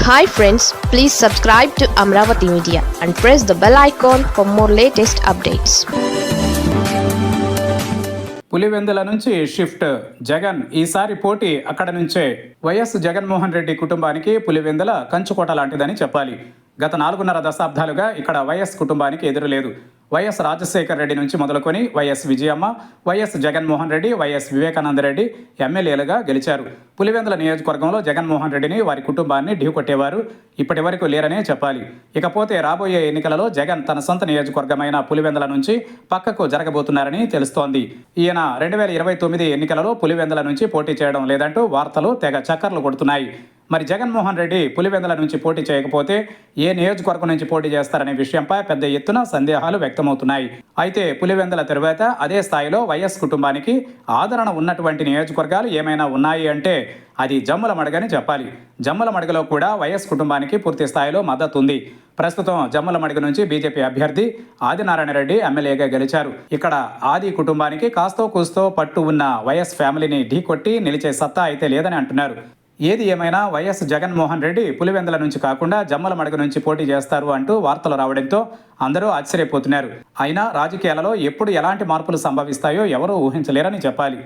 Hi friends, please subscribe to Amravati Media and press the bell icon for more latest updates. Pulivendula నుంచి shift Jagan ఈసారి పోటీ అక్కడ నుంచే. YS Jaganmohan Reddy కుటుంబానికి పులివెందుల కంచుకోట లాంటిదని చెప్పాలి. గత 4.5 దశాబ్దాలుగా ఇక్కడ వైఎస్ కుటుంబానికి ఎదురులేదు. వైఎస్ రాజశేఖర్ రెడ్డి నుంచి మొదలుకొని YS Vijayamma, YS Jaganmohan Reddy, YS Vivekananda Reddy ఎమ్మెల్యేలుగా గెలిచారు. పులివెందుల నియోజకవర్గంలో జగన్మోహన్ రెడ్డిని, వారి కుటుంబాన్ని ఢీకొట్టేవారు ఇప్పటి వరకు లేరనే చెప్పాలి. ఇకపోతే రాబోయే ఎన్నికలలో జగన్ తన సొంత నియోజకవర్గమైన పులివెందుల నుంచి పక్కకు జరగబోతున్నారని తెలుస్తోంది. ఈయన 2029 ఎన్నికలలో పులివెందుల నుంచి పోటీ చేయడం లేదంటూ వార్తలు తెగ చక్కర్లు కొడుతున్నాయి. మరి జగన్మోహన్ రెడ్డి పులివెందుల నుంచి పోటీ చేయకపోతే ఏ నియోజకవర్గం నుంచి పోటీ చేస్తారనే విషయంపై పెద్ద ఎత్తున సందేహాలు వ్యక్తమవుతున్నాయి. అయితే పులివెందుల తరువాత అదే స్థాయిలో వైఎస్ కుటుంబానికి ఆదరణ ఉన్నటువంటి నియోజకవర్గాలు ఏమైనా ఉన్నాయి అంటే అది జమ్ములమడుగని చెప్పాలి. జమ్ములమడుగలో కూడా వైఎస్ కుటుంబానికి పూర్తి స్థాయిలో మద్దతు ఉంది. ప్రస్తుతం జమ్ములమడుగు నుంచి బీజేపీ అభ్యర్థి ఆదినారాయణ రెడ్డి ఎమ్మెల్యేగా గెలిచారు. ఇక్కడ ఆది కుటుంబానికి కాస్తో కూస్తో పట్టు ఉన్న వైఎస్ ఫ్యామిలీని ఢీకొట్టి నిలిచే సత్తా అయితే లేదని అంటున్నారు. ఏది ఏమైనా వైఎస్ జగన్మోహన్ రెడ్డి పులివెందుల నుంచి కాకుండా జమ్మలమడుగు నుంచి పోటీ చేస్తారు అంటూ వార్తలు రావడంతో అందరూ ఆశ్చర్యపోతున్నారు. అయినా రాజకీయాలలో ఎప్పుడు ఎలాంటి మార్పులు సంభవిస్తాయో ఎవరూ ఊహించలేరని చెప్పాలి.